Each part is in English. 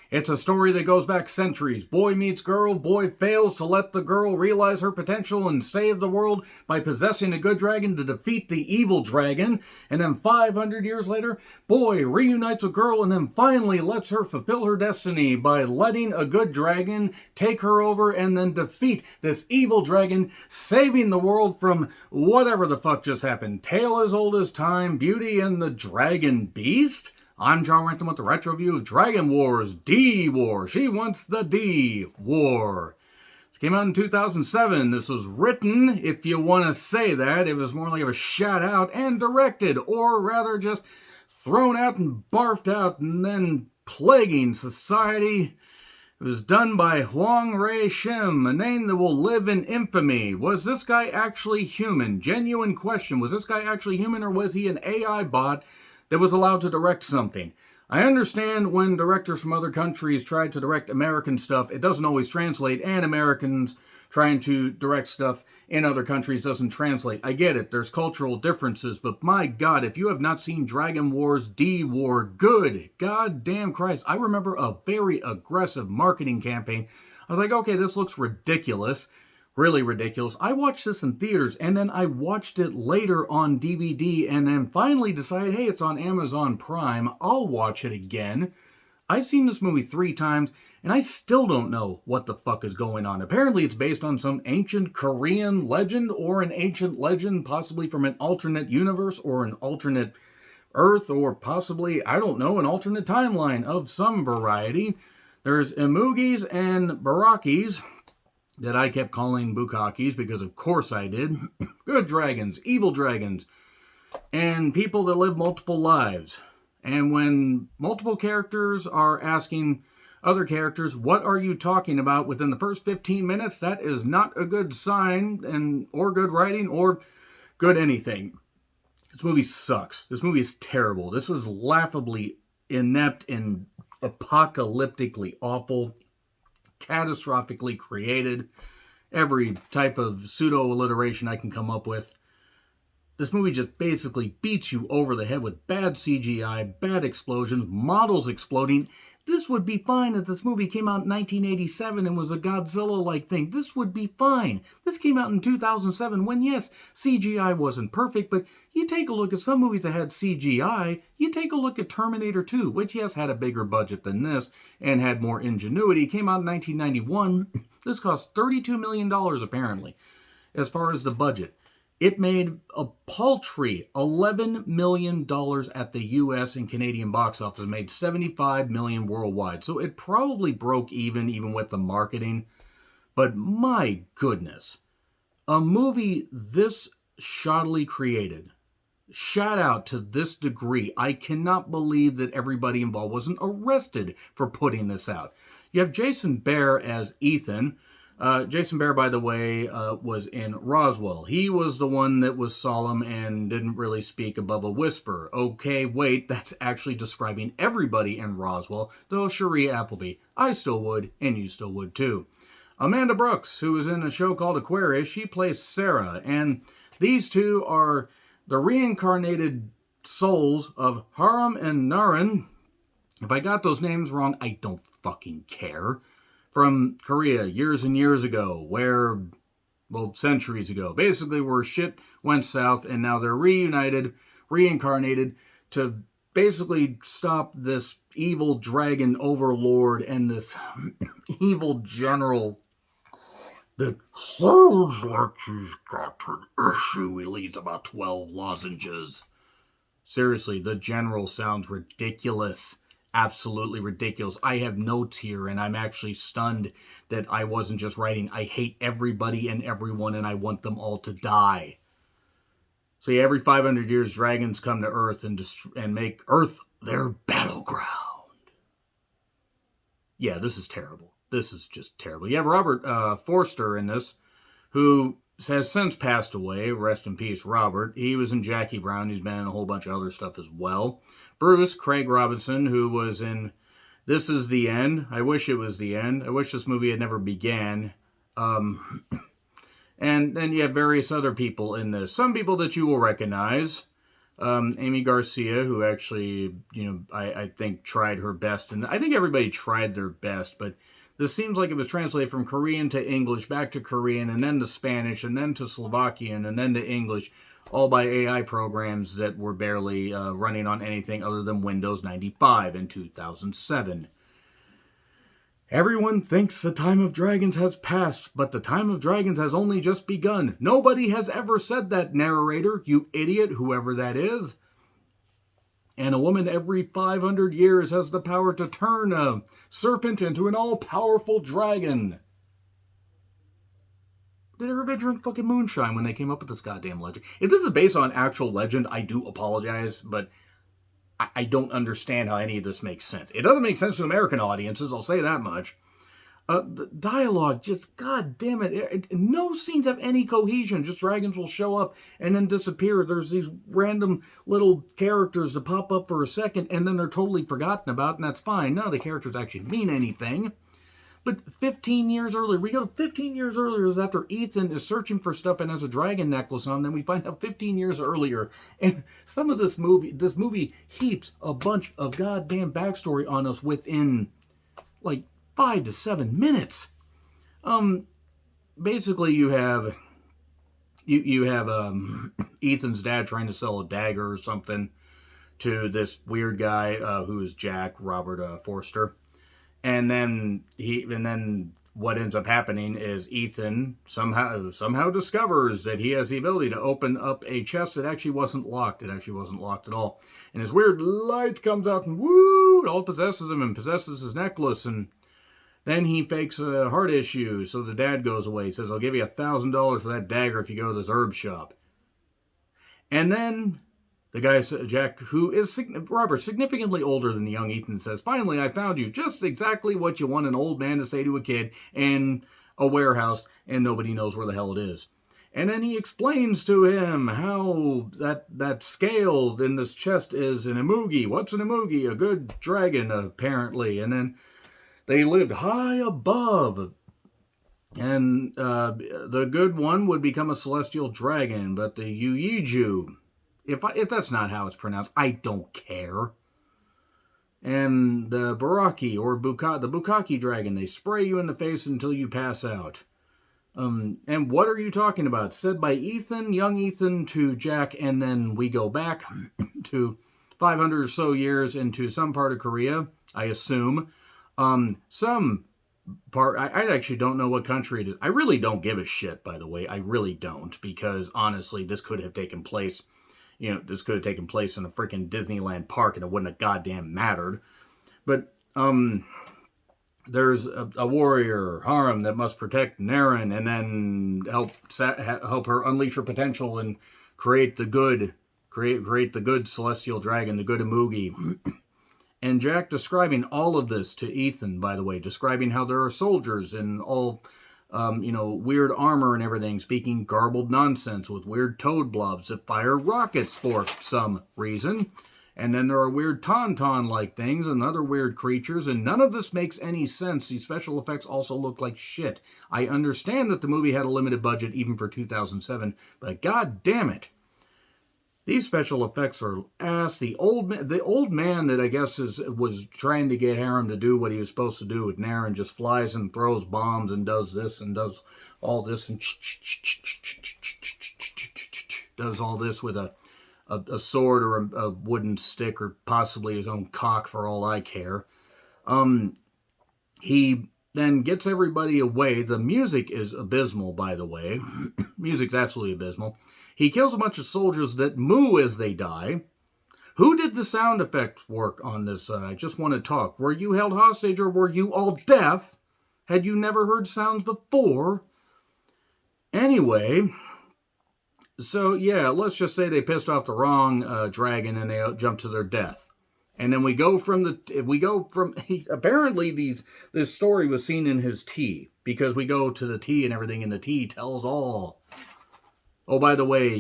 It's a story that goes back centuries. Boy meets girl, boy fails to let the girl realize her potential and save the world by possessing a good dragon to defeat the evil dragon. And then 500 years later, boy reunites with girl and then finally lets her fulfill her destiny by letting a good dragon take her over and then defeat this evil dragon, saving the world from whatever the fuck just happened. Tale as old as time, Beauty and the Dragon Beast? I'm John Rant with the retro view of Dragon Wars D-War. She wants the D-War. This came out in 2007. This was written, if you want to say that, it was more like a shout out, and directed, or rather just thrown out and barfed out and then plaguing society. It was done by Huang Rei Shim, a name that will live in infamy. Was this guy actually human? Genuine question. Was this guy actually human, or was he an AI bot that was allowed to direct something? I understand when directors from other countries try to direct American stuff, it doesn't always translate, and Americans trying to direct stuff in other countries doesn't translate. I get it, there's cultural differences, but my God, if you have not seen Dragon Wars D-War, good goddamn Christ. I remember a very aggressive marketing campaign. I was like, okay, this looks ridiculous. Really ridiculous. I watched this in theaters, and then I watched it later on DVD, and then finally decided, hey, it's on Amazon Prime. I'll watch it again. I've seen this movie 3 times, and I still don't know what the fuck is going on. Apparently, it's based on some ancient Korean legend, or an ancient legend, possibly from an alternate universe, or an alternate Earth, or possibly, I don't know, an alternate timeline of some variety. There's Imoogis and Barakis, that I kept calling Bukakis, because of course I did. Good dragons, evil dragons, and people that live multiple lives. And when multiple characters are asking other characters, what are you talking about within the first 15 minutes, that is not a good sign, or good writing, or good anything. This movie sucks. This movie is terrible. This is laughably inept and apocalyptically awful. Catastrophically created, every type of pseudo-alliteration I can come up with. This movie just basically beats you over the head with bad CGI, bad explosions, models exploding. This would be fine if this movie came out in 1987 and was a Godzilla-like thing. This would be fine. This came out in 2007 when, yes, CGI wasn't perfect, but you take a look at some movies that had CGI. You take a look at Terminator 2, which, yes, had a bigger budget than this and had more ingenuity. It came out in 1991. This cost $32 million, apparently, as far as the budget. It made a paltry $11 million at the US and Canadian box office. It made $75 million worldwide. So it probably broke even with the marketing. But my goodness, a movie this shoddily created, shout out to this degree. I cannot believe that everybody involved wasn't arrested for putting this out. You have Jason Behr as Ethan. Jason Behr, by the way, was in Roswell. He was the one that was solemn and didn't really speak above a whisper. Okay, wait, that's actually describing everybody in Roswell, though Cherie Appleby. I still would, and you still would too. Amanda Brooks, who was in a show called Aquarius, she plays Sarah, and these two are the reincarnated souls of Haram and Naren. If I got those names wrong, I don't fucking care. From Korea years and years ago, where, well, centuries ago, basically where shit went south, and now they're reunited, reincarnated, to basically stop this evil dragon overlord and this evil general that sounds like he's got an issue. He leaves about 12 lozenges. Seriously, the general sounds ridiculous. Absolutely ridiculous. I have notes here, and I'm actually stunned that I wasn't just writing, I hate everybody and everyone, and I want them all to die. So yeah, every 500 years, dragons come to Earth and make Earth their battleground. Yeah, this is terrible. This is just terrible. You have Robert Forster in this, who has since passed away. Rest in peace, Robert. He was in Jackie Brown. He's been in a whole bunch of other stuff as well. Bruce, Craig Robinson, who was in This Is the End. I wish it was the end. I wish this movie had never began. And then you have various other people in this. Some people that you will recognize. Amy Garcia, who actually, I think tried her best, and I think everybody tried their best, but this seems like it was translated from Korean to English, back to Korean, and then to Spanish, and then to Slovakian, and then to English, all by AI programs that were barely running on anything other than Windows 95 in 2007. Everyone thinks the time of dragons has passed, but the time of dragons has only just begun. Nobody has ever said that, narrator, you idiot, whoever that is. And a woman every 500 years has the power to turn a serpent into an all-powerful dragon. Did everybody drink fucking moonshine when they came up with this goddamn legend? If this is based on actual legend, I do apologize, but I don't understand how any of this makes sense. It doesn't make sense to American audiences, I'll say that much. The dialogue, just, god damn it, no scenes have any cohesion. Just dragons will show up and then disappear. There's these random little characters that pop up for a second and then they're totally forgotten about, and that's fine. None of the characters actually mean anything. But 15 years earlier, we go to 15 years earlier is after Ethan is searching for stuff and has a dragon necklace on. Then we find out 15 years earlier. And some of this movie heaps a bunch of goddamn backstory on us within like 5 to 7 minutes. Basically you have Ethan's dad trying to sell a dagger or something to this weird guy who is Jack Robert Forster. And then what ends up happening is Ethan somehow discovers that he has the ability to open up a chest that actually wasn't locked. It actually wasn't locked at all. And his weird light comes out and woo, it all possesses him and possesses his necklace. And then he fakes a heart issue, so the dad goes away. He says, I'll give you $1,000 for that dagger if you go to this herb shop. And then the guy, Jack, who is Robert, significantly older than the young Ethan, says, finally, I found you. Just exactly what you want an old man to say to a kid in a warehouse, and nobody knows where the hell it is. And then he explains to him how that scale in this chest is an Imoogi. What's an Imoogi? A good dragon, apparently. And then they lived high above. And the good one would become a celestial dragon, but the Yuiju, if that's not how it's pronounced, I don't care. And the Baraki, or the Bukaki dragon, they spray you in the face until you pass out. And what are you talking about? Said by Ethan, young Ethan, to Jack, and then we go back to 500 or so years into some part of Korea, I assume. Some part, I actually don't know what country it is. I really don't give a shit, by the way. I really don't, because honestly, this could have taken place. This could have taken place in a freaking Disneyland park and it wouldn't have goddamn mattered. But, there's a warrior, Harem, that must protect Naren and then help her unleash her potential and create the good celestial dragon, the good Imoogi. And Jack describing all of this to Ethan, by the way, describing how there are soldiers in all weird armor and everything, speaking garbled nonsense with weird toad blobs that fire rockets for some reason. And then there are weird tauntaun-like things and other weird creatures, and none of this makes any sense. These special effects also look like shit. I understand that the movie had a limited budget even for 2007, but god damn it. These special effects are ass. The old man that I guess was trying to get Harem to do what he was supposed to do with Naren just flies and throws bombs and does this and does all this and does all this with a sword or a wooden stick or possibly his own cock for all I care. He then gets everybody away. The music is abysmal, by the way. Music's absolutely abysmal. He kills a bunch of soldiers that moo as they die. Who did the sound effects work on this? I just want to talk. Were you held hostage or were you all deaf? Had you never heard sounds before? Anyway, so yeah, let's just say they pissed off the wrong dragon and they jumped to their death. And then we go from apparently this story was seen in his tea, because we go to the tea and everything, and the tea tells all. Oh, by the way,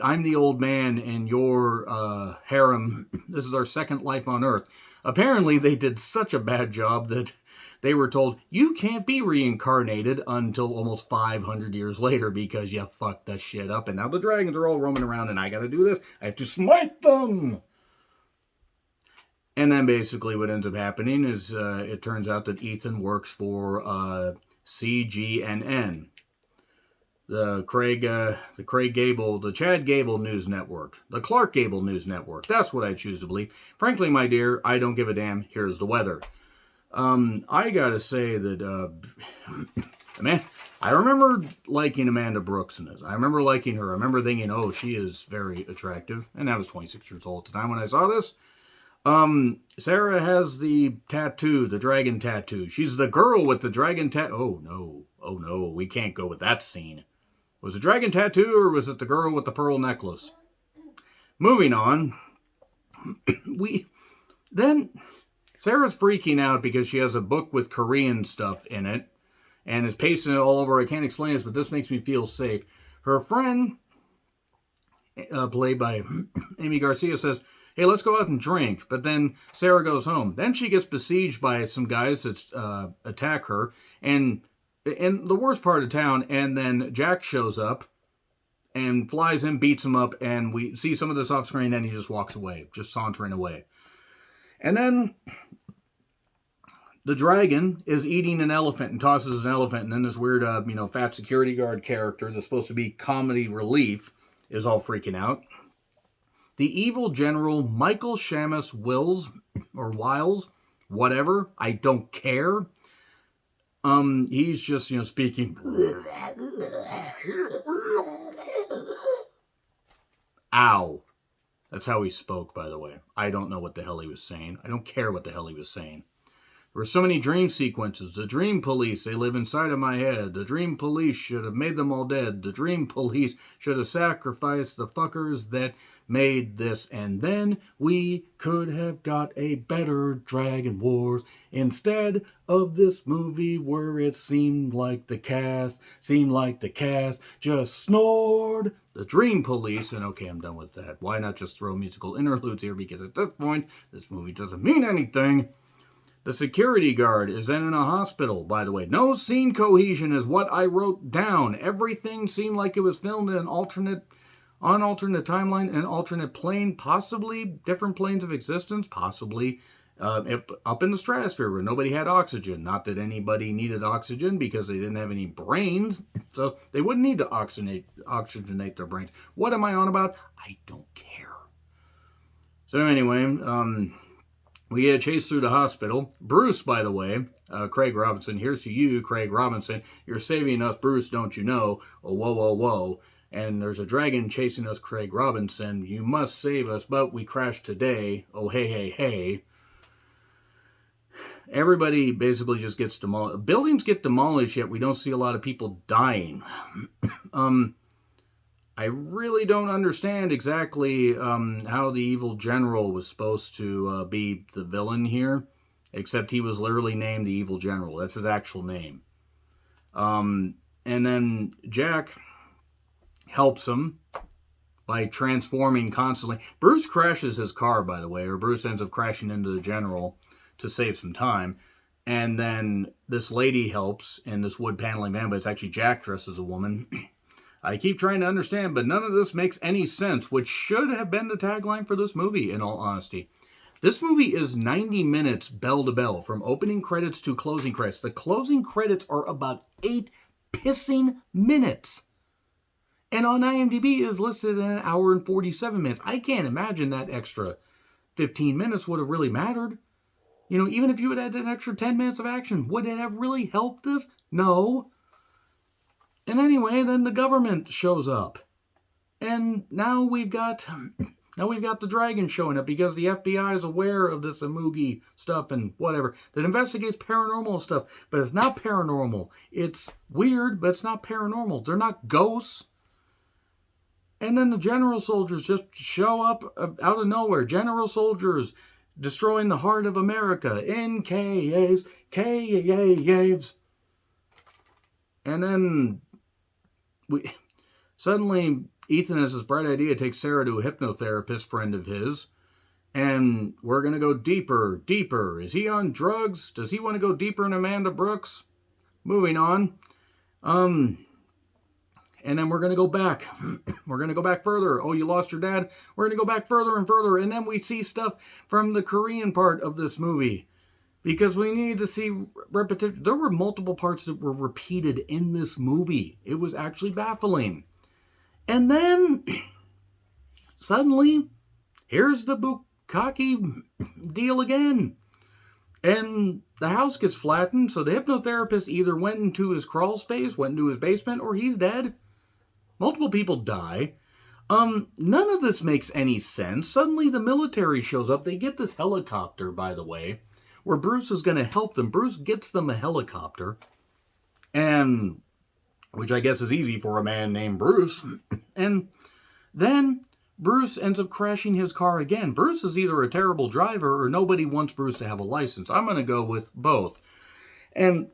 I'm the old man and your harem. This is our second life on Earth. Apparently, they did such a bad job that they were told, you can't be reincarnated until almost 500 years later because you fucked that shit up. And now the dragons are all roaming around and I gotta do this. I have to smite them. And then basically what ends up happening is it turns out that Ethan works for CGNN. The Chad Gable News Network, the Clark Gable News Network. That's what I choose to believe. Frankly, my dear, I don't give a damn. Here's the weather. I gotta say that, man, I remember liking Amanda Brooks in this. I remember liking her. I remember thinking, oh, she is very attractive. And I was 26 years old at the time when I saw this. Sarah has the tattoo, the dragon tattoo. She's the girl with the dragon tattoo. Oh no, we can't go with that scene. Was it dragon tattoo or was it the girl with the pearl necklace? Moving on. Then Sarah's freaking out because she has a book with Korean stuff in it and is pasting it all over. I can't explain this, but this makes me feel safe. Her friend, played by Amy Garcia, says, hey, let's go out and drink. But then Sarah goes home. Then she gets besieged by some guys that attack her. And in the worst part of town, and then Jack shows up and flies in, beats him up, and we see some of this off screen, and he just walks away, just sauntering away. And then the dragon is eating an elephant and tosses an elephant, and then this weird, fat security guard character that's supposed to be comedy relief is all freaking out. The evil general, Michael Shamus Wiles, whatever, I don't care. He's just, speaking. Ow. That's how he spoke, by the way. I don't know what the hell he was saying. I don't care what the hell he was saying. There were so many dream sequences. The dream police, they live inside of my head. The dream police should have made them all dead. The dream police should have sacrificed the fuckers that made this. And then we could have got a better Dragon Wars instead of this movie where it seemed like the cast just snored. The dream police, and okay, I'm done with that. Why not just throw musical interludes here? Because at this point, this movie doesn't mean anything. The security guard is then in a hospital, by the way. No scene cohesion is what I wrote down. Everything seemed like it was filmed in an alternate timeline, an alternate plane, possibly different planes of existence, possibly up in the stratosphere where nobody had oxygen. Not that anybody needed oxygen because they didn't have any brains, so they wouldn't need to oxygenate their brains. What am I on about? I don't care. So anyway, we get chased through the hospital. Bruce, by the way, Craig Robinson, here's to you, Craig Robinson. You're saving us, Bruce, don't you know? Oh, whoa, whoa, whoa. And there's a dragon chasing us, Craig Robinson. You must save us, but we crashed today. Oh, hey, hey, hey. Everybody basically just gets demolished. Buildings get demolished, yet we don't see a lot of people dying. I really don't understand exactly how the evil general was supposed to be the villain here, except he was literally named the evil general. That's his actual name. And then Jack helps him by transforming constantly. Bruce crashes his car, by the way, or Bruce ends up crashing into the general to save some time. And then this lady helps in this wood paneling van, but it's actually Jack dressed as a woman. I keep trying to understand, but none of this makes any sense, which should have been the tagline for this movie, in all honesty. This movie is 90 minutes bell to bell, from opening credits to closing credits. The closing credits are about 8 pissing minutes. And on IMDb is listed at 1 hour and 47 minutes. I can't imagine that extra 15 minutes would have really mattered. Even if you had had an extra 10 minutes of action, would it have really helped this? No. And anyway, then the government shows up. And now we've got the dragon showing up because the FBI is aware of this Imoogie stuff and whatever that investigates paranormal stuff. But it's not paranormal. It's weird, but it's not paranormal. They're not ghosts. And then the general soldiers just show up out of nowhere. General soldiers destroying the heart of America. NKAs, KAAs. And then suddenly Ethan has this bright idea to take Sarah to a hypnotherapist friend of his. And we're going to go deeper, deeper. Is he on drugs? Does he want to go deeper in Amanda Brooks? Moving on. And then we're going to go back. We're going to go back further. Oh, you lost your dad? We're going to go back further and further. And then we see stuff from the Korean part of this movie. Because we need to see repetition. There were multiple parts that were repeated in this movie. It was actually baffling. And then, suddenly, here's the bukkake deal again. And the house gets flattened, so the hypnotherapist either went into his crawl space, went into his basement, or he's dead. Multiple people die. None of this makes any sense. Suddenly the military shows up. They get this helicopter, by the way, where Bruce is going to help them. Bruce gets them a helicopter, and which I guess is easy for a man named Bruce. And then Bruce ends up crashing his car again. Bruce is either a terrible driver or nobody wants Bruce to have a license. I'm going to go with both. And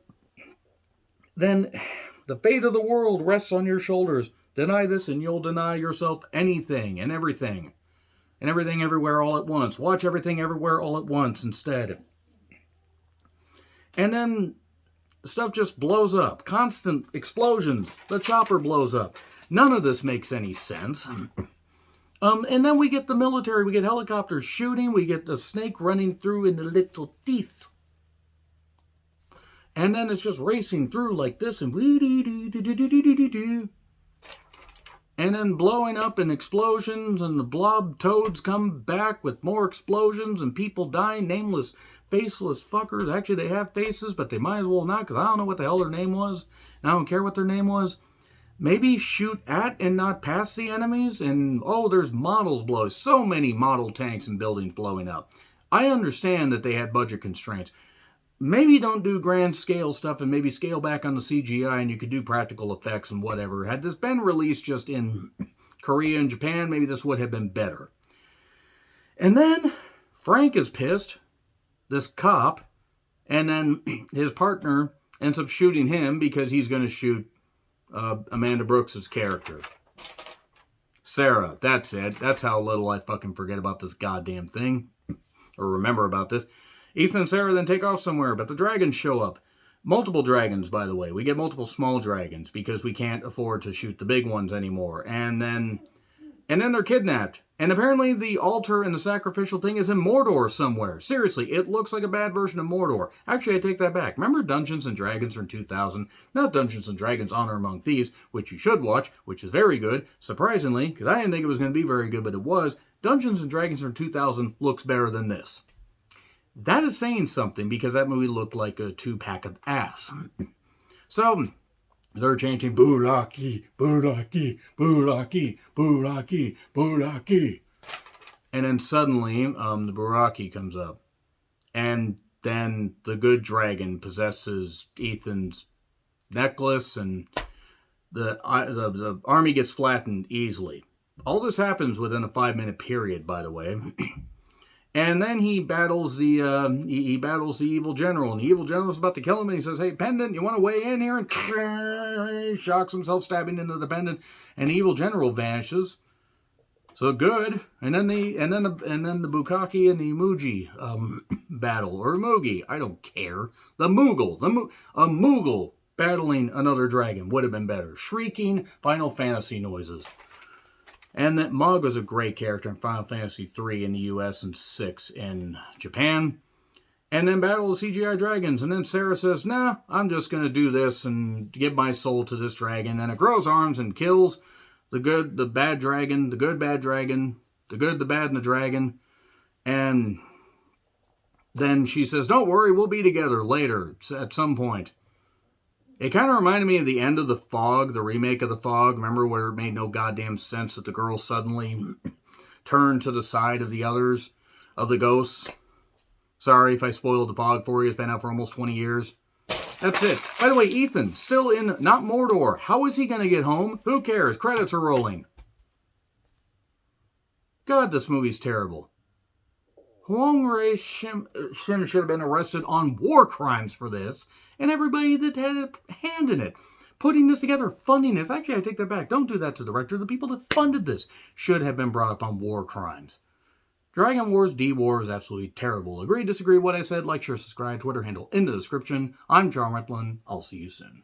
then the fate of the world rests on your shoulders. Deny this and you'll deny yourself anything and everything. And everything everywhere all at once. Watch everything everywhere all at once instead. And then stuff just blows up. Constant explosions. The chopper blows up. None of this makes any sense. And then we get the military. We get helicopters shooting. We get the snake running through in the little teeth. And then it's just racing through like this and then blowing up in explosions, and the blob toads come back with more explosions and people dying, nameless, faceless fuckers. Actually, they have faces, but they might as well not, because I don't know what the hell their name was. And I don't care what their name was. Maybe shoot at and not past the enemies. And, oh, there's models blowing. So many model tanks and buildings blowing up. I understand that they had budget constraints. Maybe don't do grand scale stuff and maybe scale back on the CGI and you could do practical effects and whatever. Had this been released just in Korea and Japan, maybe this would have been better. And then Frank is pissed, this cop, and then his partner ends up shooting him because he's going to shoot Amanda Brooks' character. Sarah, that's it. That's how little I fucking forget about this goddamn thing. Or remember about this. Ethan and Sarah then take off somewhere, but the dragons show up. Multiple dragons, by the way. We get multiple small dragons because we can't afford to shoot the big ones anymore. And then they're kidnapped. And apparently the altar and the sacrificial thing is in Mordor somewhere. Seriously, it looks like a bad version of Mordor. Actually, I take that back. Remember Dungeons and Dragons from 2000? Not Dungeons and Dragons Honor Among Thieves, which you should watch, which is very good. Surprisingly, because I didn't think it was going to be very good, but it was. Dungeons and Dragons from 2000 looks better than this. That is saying something because that movie looked like a 2-pack of ass. So they're chanting Bulaki, Bulaki, Bulaki, Bulaki, Bulaki. And then suddenly the Buraki comes up. And then the good dragon possesses Ethan's necklace and the army gets flattened easily. All this happens within a 5-minute period, by the way. And then he battles the evil general, and the evil general's about to kill him, and he says, "Hey, Pendant, you want to weigh in here?" And he shocks himself, stabbing into the pendant, and the evil general vanishes. So good. And then the bukkake and the Imoogi battle, or Imoogi, I don't care. The Moogle, a Moogle battling another dragon would have been better. Shrieking Final Fantasy noises. And that Mog was a great character in Final Fantasy III in the US and 6 in Japan. And then battle the CGI dragons. And then Sarah says, "Nah, I'm just going to do this and give my soul to this dragon." And it grows arms and kills the good, the bad dragon, the good, bad dragon, the good, the bad, and the dragon. And then she says, "Don't worry, we'll be together later at some point." It kind of reminded me of the end of The Fog, the remake of The Fog. Remember where it made no goddamn sense that the girl suddenly turned to the side of the others, of the ghosts? Sorry if I spoiled The Fog for you. It's been out for almost 20 years. That's it. By the way, Ethan, still in not Mordor. How is he going to get home? Who cares? Credits are rolling. God, this movie's terrible. Huang Rui Shim should have been arrested on war crimes for this, and everybody that had a hand in it. Putting this together, funding this. Actually, I take that back. Don't do that to the director. The people that funded this should have been brought up on war crimes. Dragon Wars D War is absolutely terrible. Agree, disagree with what I said? Like, share, subscribe, Twitter handle in the description. I'm Charmwetland. I'll see you soon.